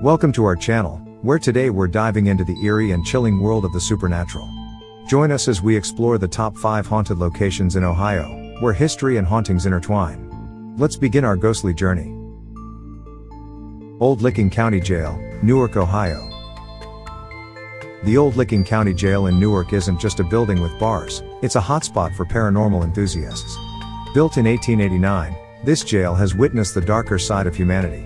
Welcome to our channel, where today we're diving into the eerie and chilling world of the supernatural. Join us as we explore the top 5 haunted locations in Ohio, where history and hauntings intertwine. Let's begin our ghostly journey. Old Licking County Jail, Newark, Ohio. The Old Licking County Jail in Newark isn't just a building with bars, it's a hotspot for paranormal enthusiasts. Built in 1889, this jail has witnessed the darker side of humanity.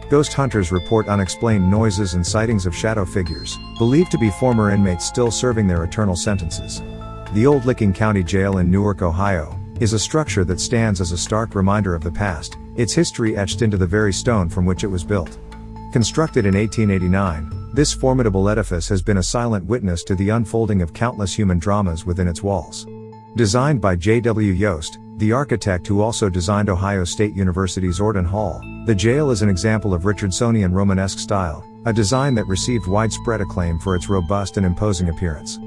Ghost hunters report unexplained noises and sightings of shadow figures, believed to be former inmates still serving their eternal sentences. The Old Licking County Jail in Newark, Ohio, is a structure that stands as a stark reminder of the past, its history etched into the very stone from which it was built. Constructed in 1889, this formidable edifice has been a silent witness to the unfolding of countless human dramas within its walls. Designed by J.W. Yost, the architect who also designed Ohio State University's Orton Hall, the jail is an example of Richardsonian Romanesque style, a design that received widespread acclaim for its robust and imposing appearance.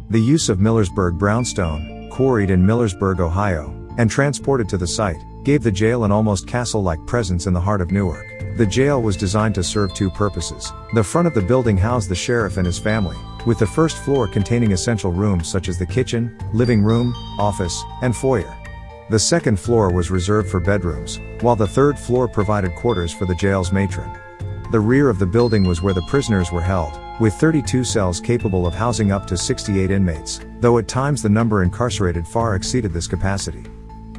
The use of Millersburg brownstone, quarried in Millersburg, Ohio, and transported to the site, gave the jail an almost castle-like presence in the heart of Newark. The jail was designed to serve two purposes. The front of the building housed the sheriff and his family, with the first floor containing essential rooms such as the kitchen, living room, office, and foyer. The second floor was reserved for bedrooms, while the third floor provided quarters for the jail's matron. The rear of the building was where the prisoners were held, with 32 cells capable of housing up to 68 inmates, though at times the number incarcerated far exceeded this capacity.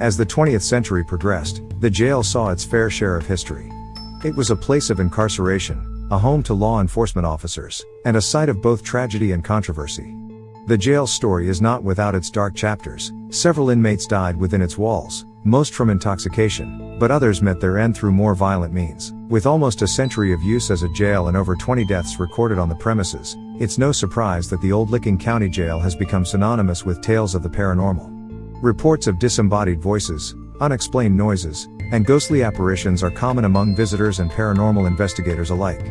As the 20th century progressed, the jail saw its fair share of history. It was a place of incarceration, a home to law enforcement officers, and a site of both tragedy and controversy. The jail's story is not without its dark chapters. Several inmates died within its walls, most from intoxication, but others met their end through more violent means. With almost a century of use as a jail and over 20 deaths recorded on the premises, it's no surprise that the Old Licking County Jail has become synonymous with tales of the paranormal. Reports of disembodied voices, unexplained noises, and ghostly apparitions are common among visitors and paranormal investigators alike.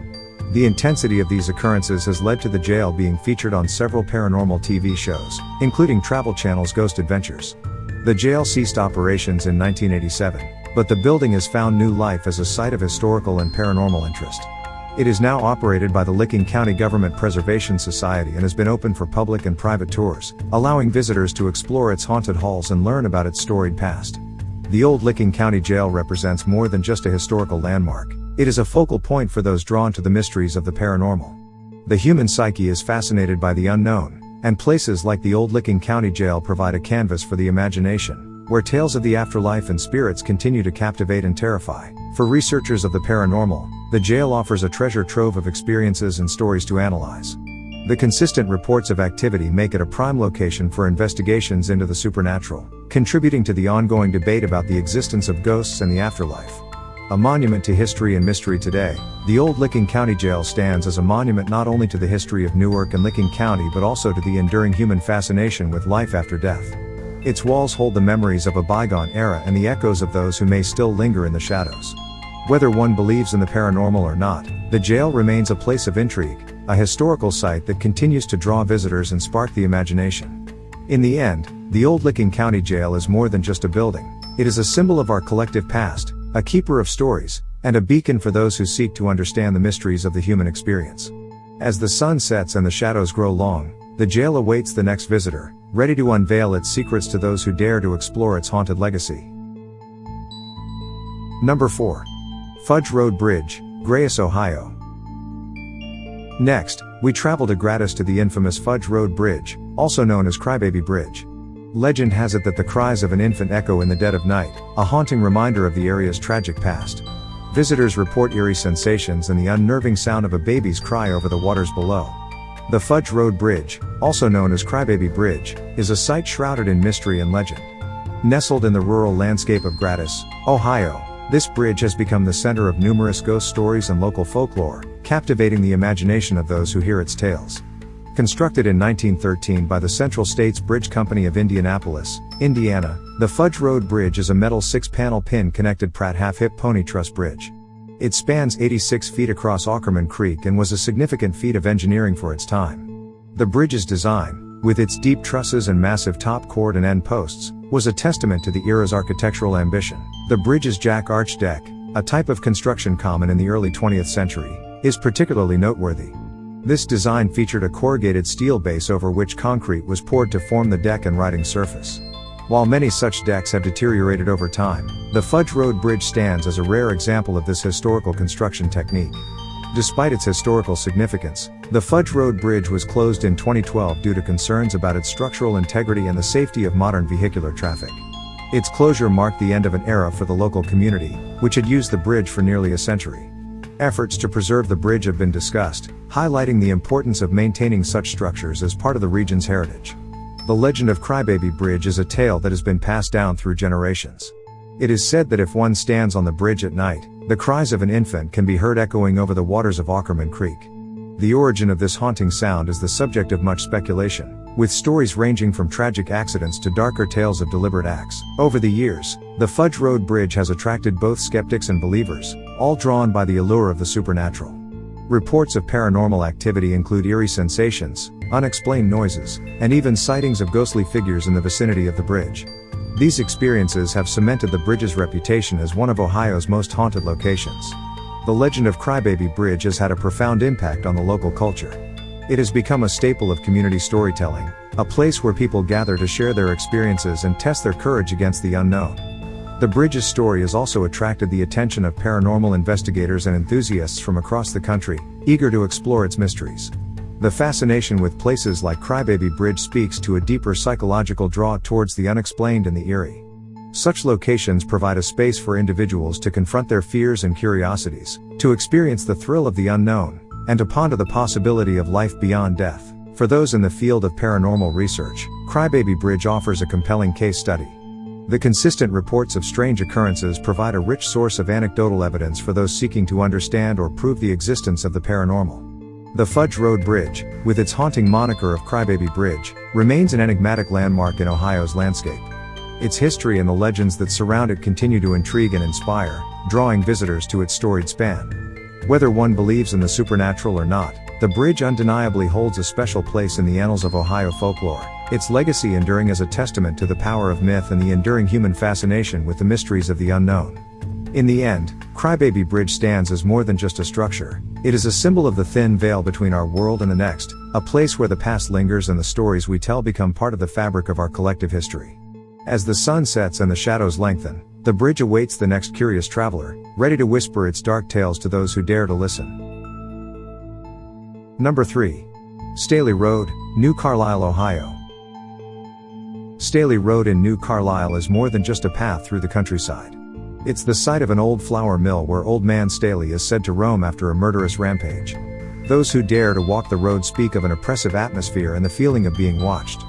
The intensity of these occurrences has led to the jail being featured on several paranormal TV shows, including Travel Channel's Ghost Adventures. The jail ceased operations in 1987, but the building has found new life as a site of historical and paranormal interest. It is now operated by the Licking County Government Preservation Society and has been open for public and private tours, allowing visitors to explore its haunted halls and learn about its storied past. The Old Licking County Jail represents more than just a historical landmark. It is a focal point for those drawn to the mysteries of the paranormal. The human psyche is fascinated by the unknown, and places like the Old Licking County Jail provide a canvas for the imagination, where tales of the afterlife and spirits continue to captivate and terrify. For researchers of the paranormal, the jail offers a treasure trove of experiences and stories to analyze. The consistent reports of activity make it a prime location for investigations into the supernatural, contributing to the ongoing debate about the existence of ghosts and the afterlife. A monument to history and mystery today, the Old Licking County Jail stands as a monument not only to the history of Newark and Licking County but also to the enduring human fascination with life after death. Its walls hold the memories of a bygone era and the echoes of those who may still linger in the shadows. Whether one believes in the paranormal or not, the jail remains a place of intrigue, a historical site that continues to draw visitors and spark the imagination. In the end, the Old Licking County Jail is more than just a building. It is a symbol of our collective past, a keeper of stories, and a beacon for those who seek to understand the mysteries of the human experience. As the sun sets and the shadows grow long, the jail awaits the next visitor, ready to unveil its secrets to those who dare to explore its haunted legacy. Number 4. Fudge Road Bridge, Grayis, Ohio. Next, we travel to Grayis to the infamous Fudge Road Bridge, also known as Crybaby Bridge. Legend has it that the cries of an infant echo in the dead of night, a haunting reminder of the area's tragic past. Visitors report eerie sensations and the unnerving sound of a baby's cry over the waters below. The Fudge Road Bridge, also known as Crybaby Bridge, is a site shrouded in mystery and legend. Nestled in the rural landscape of Grayis, Ohio, this bridge has become the center of numerous ghost stories and local folklore, captivating the imagination of those who hear its tales. Constructed in 1913 by the Central States Bridge Company of Indianapolis, Indiana, the Fudge Road Bridge is a metal 6-panel pin-connected Pratt half-hip pony truss bridge. It spans 86 feet across Aukerman Creek and was a significant feat of engineering for its time. The bridge's design, with its deep trusses and massive top chord and end posts, was a testament to the era's architectural ambition. The bridge's jack arch deck, a type of construction common in the early 20th century, is particularly noteworthy. This design featured a corrugated steel base over which concrete was poured to form the deck and riding surface. While many such decks have deteriorated over time, the Fudge Road Bridge stands as a rare example of this historical construction technique. Despite its historical significance, the Fudge Road Bridge was closed in 2012 due to concerns about its structural integrity and the safety of modern vehicular traffic. Its closure marked the end of an era for the local community, which had used the bridge for nearly a century. Efforts to preserve the bridge have been discussed, highlighting the importance of maintaining such structures as part of the region's heritage. The legend of Crybaby Bridge is a tale that has been passed down through generations. It is said that if one stands on the bridge at night, the cries of an infant can be heard echoing over the waters of Aukerman Creek. The origin of this haunting sound is the subject of much speculation, with stories ranging from tragic accidents to darker tales of deliberate acts. Over the years, the Fudge Road Bridge has attracted both skeptics and believers, all drawn by the allure of the supernatural. Reports of paranormal activity include eerie sensations, unexplained noises, and even sightings of ghostly figures in the vicinity of the bridge. These experiences have cemented the bridge's reputation as one of Ohio's most haunted locations. The legend of Crybaby Bridge has had a profound impact on the local culture. It has become a staple of community storytelling, a place where people gather to share their experiences and test their courage against the unknown. The bridge's story has also attracted the attention of paranormal investigators and enthusiasts from across the country, eager to explore its mysteries. The fascination with places like Crybaby Bridge speaks to a deeper psychological draw towards the unexplained and the eerie. Such locations provide a space for individuals to confront their fears and curiosities, to experience the thrill of the unknown, and to ponder the possibility of life beyond death. For those in the field of paranormal research, Crybaby Bridge offers a compelling case study. The consistent reports of strange occurrences provide a rich source of anecdotal evidence for those seeking to understand or prove the existence of the paranormal. The Fudge Road Bridge, with its haunting moniker of Crybaby Bridge, remains an enigmatic landmark in Ohio's landscape. Its history and the legends that surround it continue to intrigue and inspire, drawing visitors to its storied span. Whether one believes in the supernatural or not, the bridge undeniably holds a special place in the annals of Ohio folklore, its legacy enduring as a testament to the power of myth and the enduring human fascination with the mysteries of the unknown. In the end, Crybaby Bridge stands as more than just a structure. It is a symbol of the thin veil between our world and the next, a place where the past lingers and the stories we tell become part of the fabric of our collective history. As the sun sets and the shadows lengthen, the bridge awaits the next curious traveler, ready to whisper its dark tales to those who dare to listen. Number 3. Staley Road, New Carlisle, Ohio. Staley Road in New Carlisle is more than just a path through the countryside. It's the site of an old flour mill where Old Man Staley is said to roam after a murderous rampage. Those who dare to walk the road speak of an oppressive atmosphere and the feeling of being watched.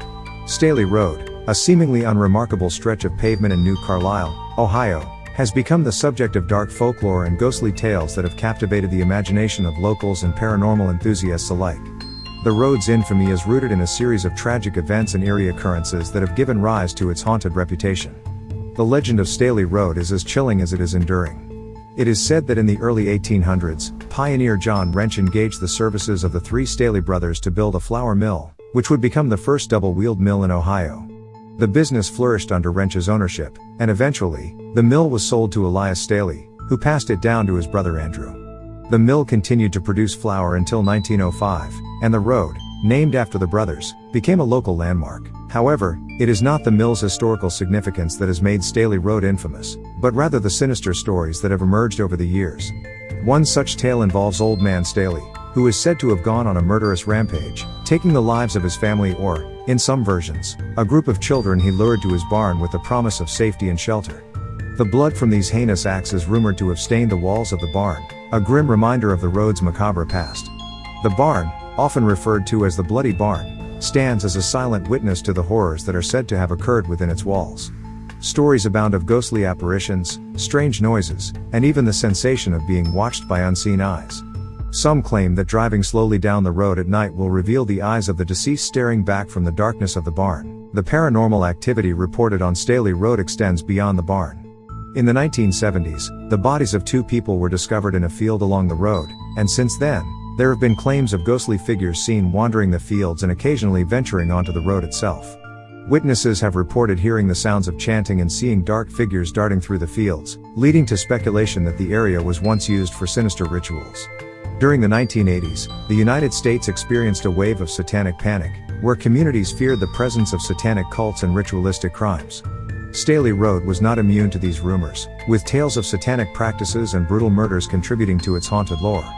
Staley Road, a seemingly unremarkable stretch of pavement in New Carlisle, Ohio, has become the subject of dark folklore and ghostly tales that have captivated the imagination of locals and paranormal enthusiasts alike. The road's infamy is rooted in a series of tragic events and eerie occurrences that have given rise to its haunted reputation. The legend of Staley Road is as chilling as it is enduring. It is said that in the early 1800s, pioneer John Wrench engaged the services of the three Staley brothers to build a flour mill, which would become the first double-wheeled mill in Ohio. The business flourished under Wrench's ownership, and eventually, the mill was sold to Elias Staley, who passed it down to his brother Andrew. The mill continued to produce flour until 1905, and the road, named after the brothers, became a local landmark. However, it is not the mill's historical significance that has made Staley Road infamous, but rather the sinister stories that have emerged over the years. One such tale involves Old Man Staley, who is said to have gone on a murderous rampage, taking the lives of his family or, in some versions, a group of children he lured to his barn with the promise of safety and shelter. The blood from these heinous acts is rumored to have stained the walls of the barn, a grim reminder of the road's macabre past. The barn, often referred to as the Bloody Barn, stands as a silent witness to the horrors that are said to have occurred within its walls. Stories abound of ghostly apparitions, strange noises, and even the sensation of being watched by unseen eyes. Some claim that driving slowly down the road at night will reveal the eyes of the deceased staring back from the darkness of the barn. The paranormal activity reported on Staley Road extends beyond the barn. In the 1970s, the bodies of two people were discovered in a field along the road, and since then, there have been claims of ghostly figures seen wandering the fields and occasionally venturing onto the road itself. Witnesses have reported hearing the sounds of chanting and seeing dark figures darting through the fields, leading to speculation that the area was once used for sinister rituals. During the 1980s, the United States experienced a wave of satanic panic, where communities feared the presence of satanic cults and ritualistic crimes. Staley Road was not immune to these rumors, with tales of satanic practices and brutal murders contributing to its haunted lore.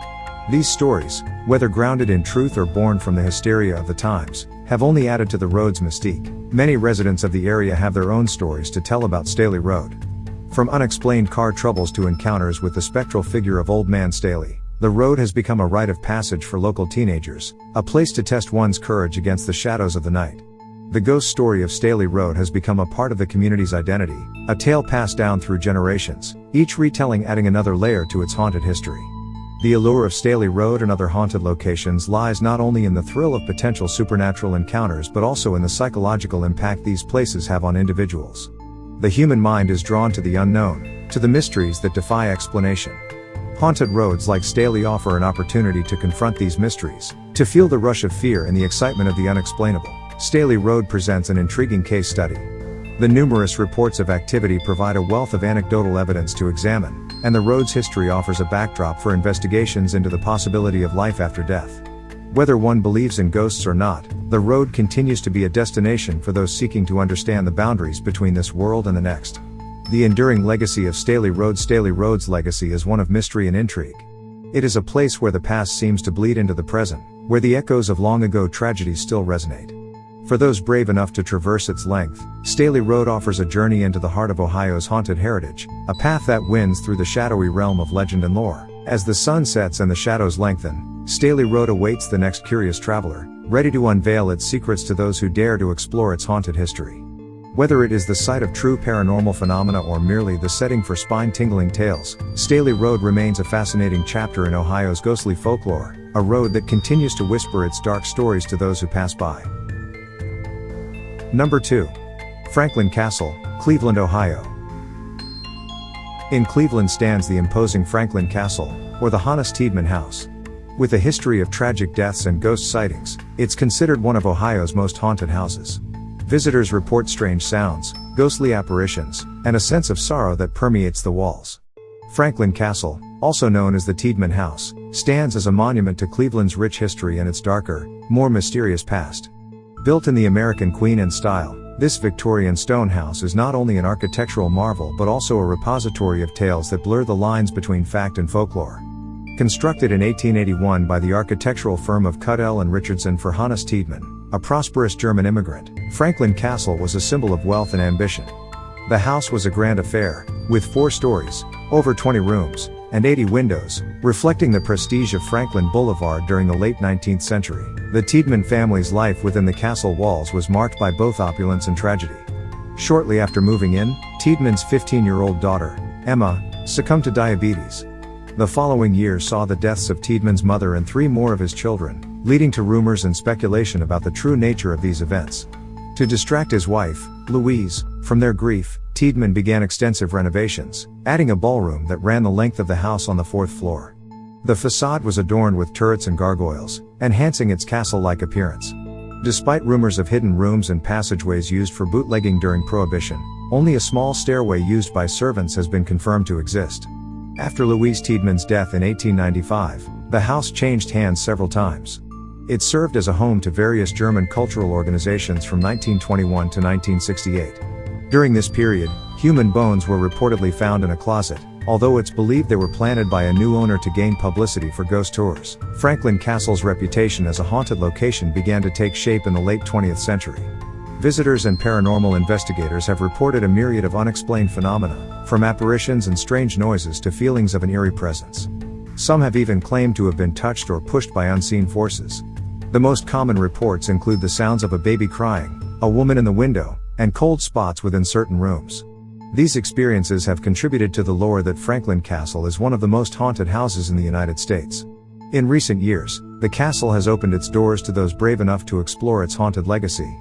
These stories, whether grounded in truth or born from the hysteria of the times, have only added to the road's mystique. Many residents of the area have their own stories to tell about Staley Road. From unexplained car troubles to encounters with the spectral figure of Old Man Staley, the road has become a rite of passage for local teenagers, a place to test one's courage against the shadows of the night. The ghost story of Staley Road has become a part of the community's identity, a tale passed down through generations, each retelling adding another layer to its haunted history. The allure of Staley Road and other haunted locations lies not only in the thrill of potential supernatural encounters but also in the psychological impact these places have on individuals. The human mind is drawn to the unknown, to the mysteries that defy explanation. Haunted roads like Staley offer an opportunity to confront these mysteries, to feel the rush of fear and the excitement of the unexplainable. Staley Road presents an intriguing case study. The numerous reports of activity provide a wealth of anecdotal evidence to examine, and the road's history offers a backdrop for investigations into the possibility of life after death. Whether one believes in ghosts or not, the road continues to be a destination for those seeking to understand the boundaries between this world and the next. The enduring legacy of Staley Road. Staley Road's legacy is one of mystery and intrigue. It is a place where the past seems to bleed into the present, where the echoes of long-ago tragedies still resonate. For those brave enough to traverse its length, Staley Road offers a journey into the heart of Ohio's haunted heritage, a path that winds through the shadowy realm of legend and lore. As the sun sets and the shadows lengthen, Staley Road awaits the next curious traveler, ready to unveil its secrets to those who dare to explore its haunted history. Whether it is the site of true paranormal phenomena or merely the setting for spine-tingling tales, Staley Road remains a fascinating chapter in Ohio's ghostly folklore, a road that continues to whisper its dark stories to those who pass by. Number 2. Franklin Castle, Cleveland, Ohio. In Cleveland stands the imposing Franklin Castle, or the Hannes Tiedemann House. With a history of tragic deaths and ghost sightings, it's considered one of Ohio's most haunted houses. Visitors report strange sounds, ghostly apparitions, and a sense of sorrow that permeates the walls. Franklin Castle, also known as the Tiedemann House, stands as a monument to Cleveland's rich history and its darker, more mysterious past. Built in the American Queen Anne style, this Victorian stone house is not only an architectural marvel but also a repository of tales that blur the lines between fact and folklore. Constructed in 1881 by the architectural firm of Cudell and Richardson for Hannes Tiedemann, a prosperous German immigrant, Franklin Castle was a symbol of wealth and ambition. The house was a grand affair, with 4 stories, over 20 rooms, and 80 windows, reflecting the prestige of Franklin Boulevard during the late 19th century. The Tiedemann family's life within the castle walls was marked by both opulence and tragedy. Shortly after moving in, Tiedemann's 15-year-old daughter, Emma, succumbed to diabetes. The following year saw the deaths of Tiedemann's mother and 3 more of his children, leading to rumors and speculation about the true nature of these events. To distract his wife, Louise, from their grief, Tiedemann began extensive renovations, adding a ballroom that ran the length of the house on the 4th floor. The facade was adorned with turrets and gargoyles, enhancing its castle-like appearance. Despite rumors of hidden rooms and passageways used for bootlegging during Prohibition, only a small stairway used by servants has been confirmed to exist. After Louise Tiedemann's death in 1895, the house changed hands several times. It served as a home to various German cultural organizations from 1921 to 1968. During this period, human bones were reportedly found in a closet, although it's believed they were planted by a new owner to gain publicity for ghost tours. Franklin Castle's reputation as a haunted location began to take shape in the late 20th century. Visitors and paranormal investigators have reported a myriad of unexplained phenomena, from apparitions and strange noises to feelings of an eerie presence. Some have even claimed to have been touched or pushed by unseen forces. The most common reports include the sounds of a baby crying, a woman in the window, and cold spots within certain rooms. These experiences have contributed to the lore that Franklin Castle is one of the most haunted houses in the United States. In recent years, the castle has opened its doors to those brave enough to explore its haunted legacy.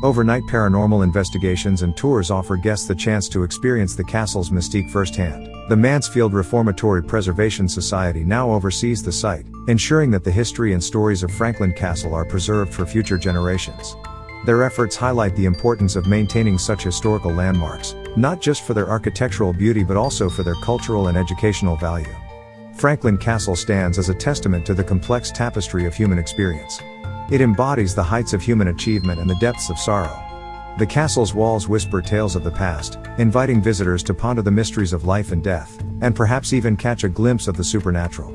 Overnight paranormal investigations and tours offer guests the chance to experience the castle's mystique firsthand. The Mansfield Reformatory Preservation Society now oversees the site, ensuring that the history and stories of Franklin Castle are preserved for future generations. Their efforts highlight the importance of maintaining such historical landmarks, not just for their architectural beauty but also for their cultural and educational value. Franklin Castle stands as a testament to the complex tapestry of human experience. It embodies the heights of human achievement and the depths of sorrow. The castle's walls whisper tales of the past, inviting visitors to ponder the mysteries of life and death, and perhaps even catch a glimpse of the supernatural.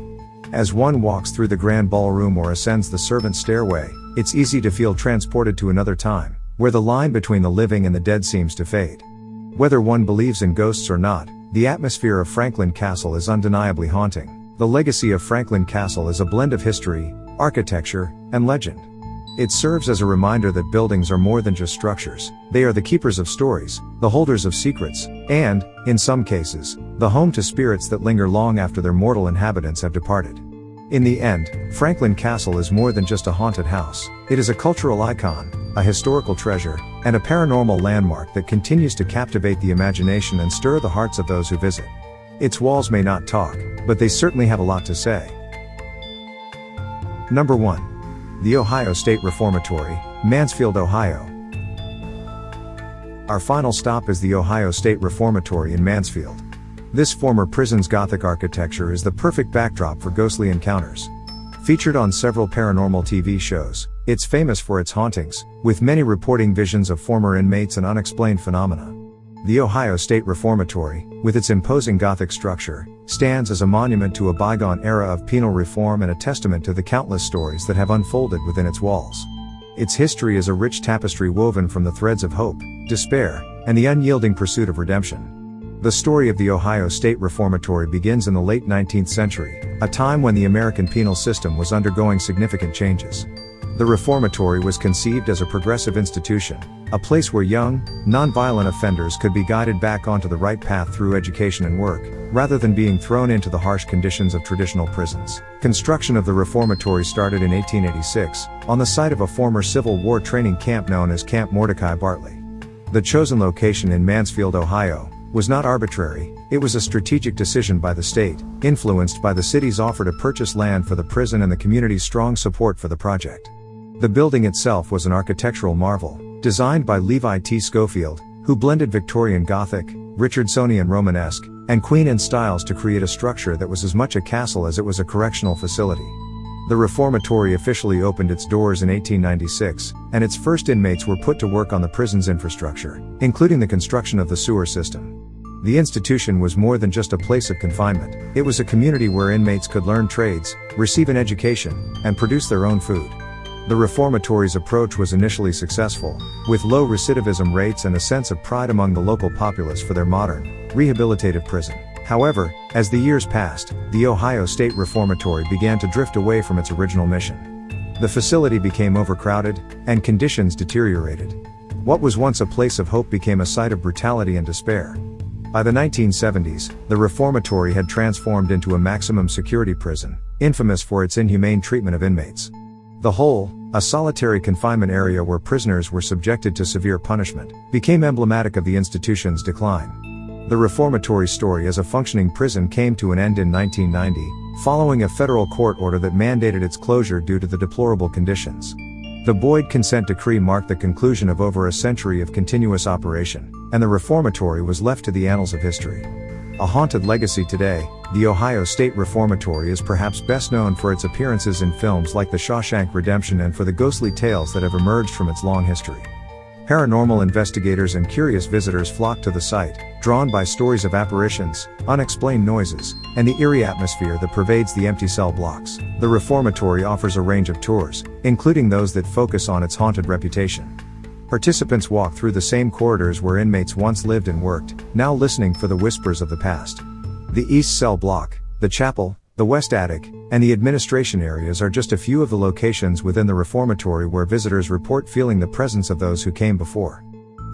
As one walks through the grand ballroom or ascends the servants' stairway, it's easy to feel transported to another time, where the line between the living and the dead seems to fade. Whether one believes in ghosts or not, the atmosphere of Franklin Castle is undeniably haunting. The legacy of Franklin Castle is a blend of history, architecture, and legend. It serves as a reminder that buildings are more than just structures. They are the keepers of stories, the holders of secrets, and, in some cases, the home to spirits that linger long after their mortal inhabitants have departed. In the end, Franklin Castle is more than just a haunted house. It is a cultural icon, a historical treasure, and a paranormal landmark that continues to captivate the imagination and stir the hearts of those who visit. Its walls may not talk, but they certainly have a lot to say. Number 1. The Ohio State Reformatory, Mansfield, Ohio. Our final stop is the Ohio State Reformatory in Mansfield. This former prison's Gothic architecture is the perfect backdrop for ghostly encounters. Featured on several paranormal TV shows, it's famous for its hauntings, with many reporting visions of former inmates and unexplained phenomena. The Ohio State Reformatory, with its imposing Gothic structure, stands as a monument to a bygone era of penal reform and a testament to the countless stories that have unfolded within its walls. Its history is a rich tapestry woven from the threads of hope, despair, and the unyielding pursuit of redemption. The story of the Ohio State Reformatory begins in the late 19th century, a time when the American penal system was undergoing significant changes. The Reformatory was conceived as a progressive institution, a place where young, non-violent offenders could be guided back onto the right path through education and work, rather than being thrown into the harsh conditions of traditional prisons. Construction of the Reformatory started in 1886, on the site of a former Civil War training camp known as Camp Mordecai Bartley. The chosen location in Mansfield, Ohio, was not arbitrary. It was a strategic decision by the state, influenced by the city's offer to purchase land for the prison and the community's strong support for the project. The building itself was an architectural marvel, designed by Levi T. Schofield, who blended Victorian Gothic, Richardsonian Romanesque, and Queen Anne styles to create a structure that was as much a castle as it was a correctional facility. The Reformatory officially opened its doors in 1896, and its first inmates were put to work on the prison's infrastructure, including the construction of the sewer system. The institution was more than just a place of confinement. It was a community where inmates could learn trades, receive an education, and produce their own food. The Reformatory's approach was initially successful, with low recidivism rates and a sense of pride among the local populace for their modern, rehabilitative prison. However, as the years passed, the Ohio State Reformatory began to drift away from its original mission. The facility became overcrowded, and conditions deteriorated. What was once a place of hope became a site of brutality and despair. By the 1970s, the Reformatory had transformed into a maximum security prison, infamous for its inhumane treatment of inmates. The Hole, a solitary confinement area where prisoners were subjected to severe punishment, became emblematic of the institution's decline. The Reformatory's story as a functioning prison came to an end in 1990, following a federal court order that mandated its closure due to the deplorable conditions. The Boyd Consent Decree marked the conclusion of over a century of continuous operation, and the Reformatory was left to the annals of history. A haunted legacy today, the Ohio State Reformatory is perhaps best known for its appearances in films like The Shawshank Redemption and for the ghostly tales that have emerged from its long history. Paranormal investigators and curious visitors flock to the site, drawn by stories of apparitions, unexplained noises, and the eerie atmosphere that pervades the empty cell blocks. The Reformatory offers a range of tours, including those that focus on its haunted reputation. Participants walk through the same corridors where inmates once lived and worked, now listening for the whispers of the past. The East Cell Block, the Chapel, the West Attic, and the administration areas are just a few of the locations within the Reformatory where visitors report feeling the presence of those who came before.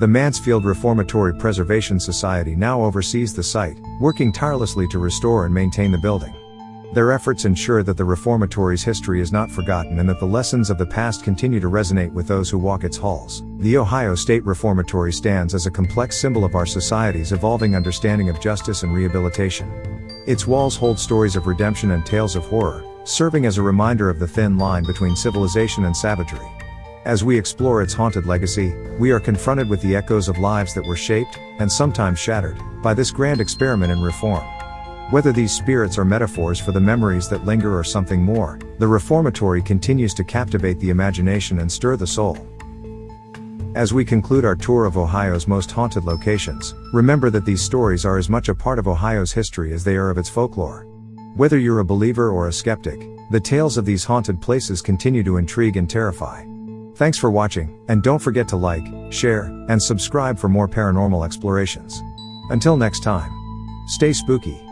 The Mansfield Reformatory Preservation Society now oversees the site, working tirelessly to restore and maintain the building. Their efforts ensure that the Reformatory's history is not forgotten and that the lessons of the past continue to resonate with those who walk its halls. The Ohio State Reformatory stands as a complex symbol of our society's evolving understanding of justice and rehabilitation. Its walls hold stories of redemption and tales of horror, serving as a reminder of the thin line between civilization and savagery. As we explore its haunted legacy, we are confronted with the echoes of lives that were shaped, and sometimes shattered, by this grand experiment in reform. Whether these spirits are metaphors for the memories that linger or something more, the Reformatory continues to captivate the imagination and stir the soul. As we conclude our tour of Ohio's most haunted locations, remember that these stories are as much a part of Ohio's history as they are of its folklore. Whether you're a believer or a skeptic, the tales of these haunted places continue to intrigue and terrify. Thanks for watching, and don't forget to like, share, and subscribe for more paranormal explorations. Until next time, stay spooky.